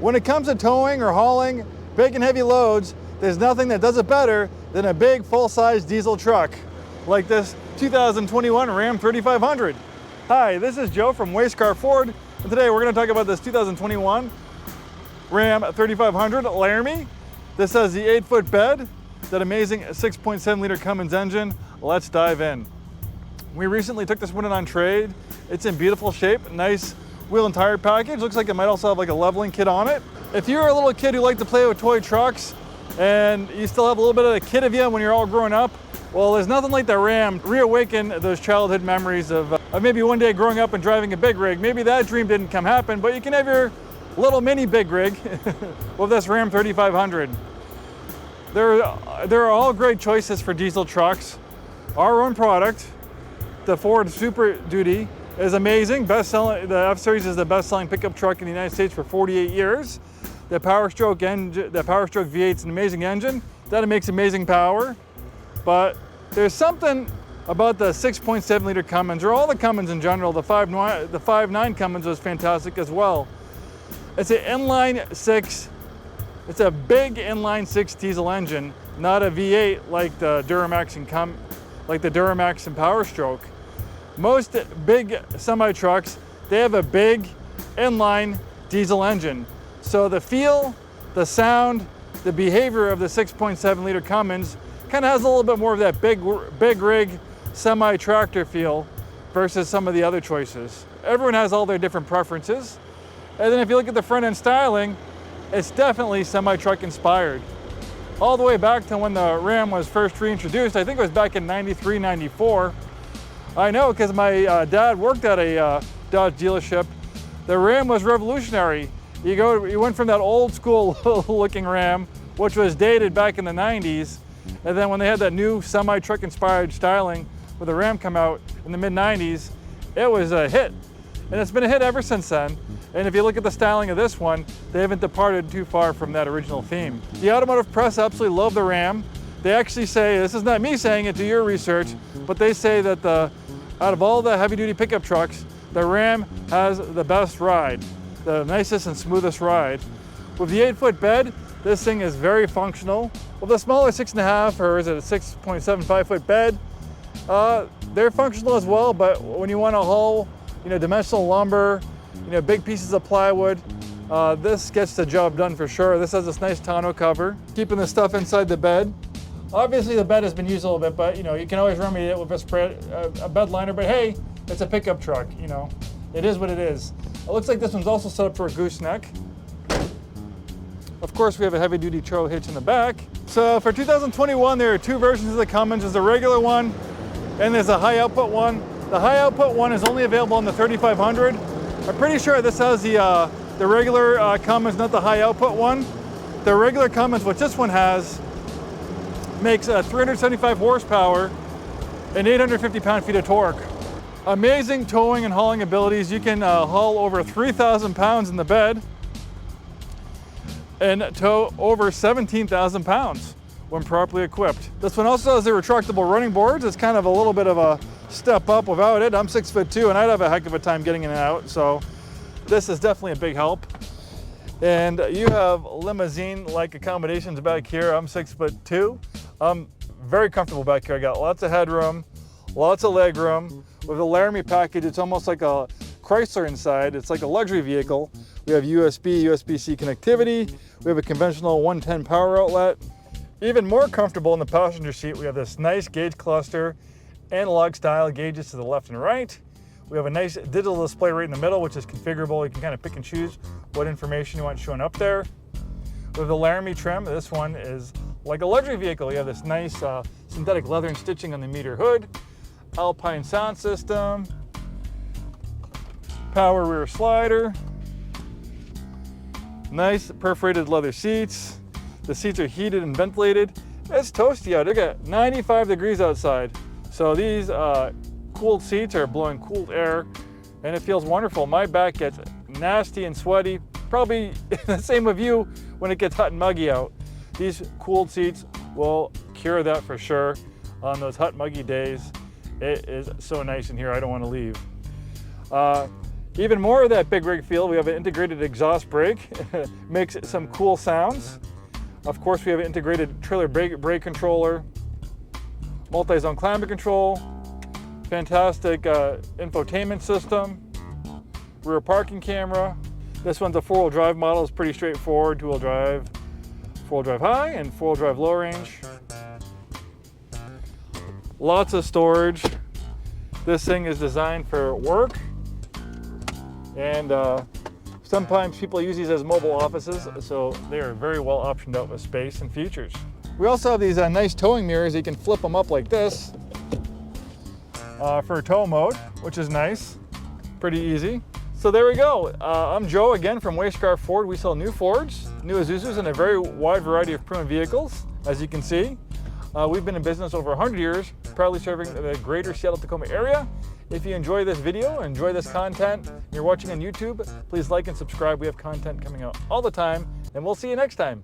When it comes to towing or hauling big and heavy loads, there's nothing that does it better than a big full-size diesel truck like this 2021 Ram 3500. Hi, this is Joe from Scarff Ford, and today we're going to talk about this 2021 Ram 3500 Laramie. This has the 8-foot bed, that amazing 6.7 liter Cummins engine. Let's dive in. We recently took this one in on trade. It's in beautiful shape, nice wheel and tire package. Looks like it might also have like a leveling kit on it. If you're a little kid who liked to play with toy trucks and you still have a little bit of the kid of you when you're all growing up, well, there's nothing like the Ram to reawaken those childhood memories of maybe one day growing up and driving a big rig. Maybe that dream didn't come happen, but you can have your little mini big rig with this Ram 3500. There are all great choices for diesel trucks. Our own product, the Ford Super Duty, is amazing. The F-Series is the best-selling pickup truck in the United States for 48 years. The Power Stroke V8 is an amazing engine. That makes amazing power. But there's something about the 6.7 liter Cummins, or all the Cummins in general. The 5.9 Cummins was fantastic as well. It's an inline-6. It's a big inline-6 diesel engine, not a V8 like the Duramax and Power Stroke. Most big semi-trucks, they have a big inline diesel engine. So the feel, the sound, the behavior of the 6.7 liter Cummins kind of has a little bit more of that big rig semi-tractor feel versus some of the other choices. Everyone has all their different preferences. And then if you look at the front end styling, it's definitely semi-truck inspired. All the way back to when the Ram was first reintroduced, I think it was back in 93, 94. I know because my dad worked at a Dodge dealership. The Ram was revolutionary. You went from that old school looking Ram, which was dated back in the 90s, and then when they had that new semi-truck inspired styling with the Ram come out in the mid 90s, it was a hit. And it's been a hit ever since then. And if you look at the styling of this one, they haven't departed too far from that original theme. The automotive press absolutely love the Ram. They actually say, this is not me saying it, do your research, but they say that out of all the heavy duty pickup trucks, the Ram has the best ride, the nicest and smoothest ride. With the 8-foot bed, this thing is very functional. With a smaller 6.5 or is it a 6.75 foot bed, they're functional as well, but when you want to haul, dimensional lumber, big pieces of plywood, this gets the job done for sure. This has this nice tonneau cover, keeping the stuff inside the bed. Obviously the bed has been used a little bit, but you can always remedy it with a bed liner, but hey, it's a pickup truck, it is what it is. It looks like this one's also set up for a gooseneck. Of course, we have a heavy duty trail hitch in the back. So for 2021, there are two versions of the Cummins. There's a regular one and there's a high output one. The high output one is only available on the 3500. I'm pretty sure this has the regular Cummins, not the high output one. The regular Cummins, which this one has, makes 375 horsepower and 850 pound-feet of torque. Amazing towing and hauling abilities. You can haul over 3,000 pounds in the bed and tow over 17,000 pounds when properly equipped. This one also has the retractable running boards. It's kind of a little bit of a step up without it. I'm 6'2" and I'd have a heck of a time getting in and out, so this is definitely a big help. And you have limousine-like accommodations back here. I'm 6'2". I'm very comfortable back here. I got lots of headroom, lots of leg room. With the Laramie package, it's almost like a Chrysler inside. It's like a luxury vehicle. We have USB-C connectivity. We have a conventional 110 power outlet. Even more comfortable in the passenger seat, we have this nice gauge cluster, analog style gauges to the left and right. We have a nice digital display right in the middle, which is configurable. You can kind of pick and choose what information you want showing up there. With the Laramie trim, this one is like a luxury vehicle. You have this nice synthetic leather and stitching on the meter hood, Alpine sound system, power rear slider, nice perforated leather seats. The seats are heated and ventilated. It's toasty out. Look at 95 degrees outside. So these cooled seats are blowing cooled air and it feels wonderful. My back gets nasty and sweaty. Probably the same with you when it gets hot and muggy out. These cooled seats will cure that for sure on those hot muggy days. It is so nice in here, I don't want to leave. Even more of that big rig feel, we have an integrated exhaust brake. Makes some cool sounds. Of course, we have an integrated trailer brake controller, multi-zone climate control, fantastic infotainment system, rear parking camera. This one's a 4-wheel drive model. It's pretty straightforward, 2-wheel drive, 4-wheel drive high and 4-wheel drive low range. Lots of storage. This thing is designed for work, and sometimes people use these as mobile offices, so they are very well optioned out with space and features. We also have these nice towing mirrors. You can flip them up like this for tow mode, which is nice, pretty easy. So there we go. I'm Joe again from Scarff Ford. We sell new Fords, new Isuzus, and a very wide variety of premium vehicles, as you can see. We've been in business over 100 years, proudly serving the greater Seattle-Tacoma area. If you enjoy this video, enjoy this content, and you're watching on YouTube, please like and subscribe. We have content coming out all the time, and we'll see you next time.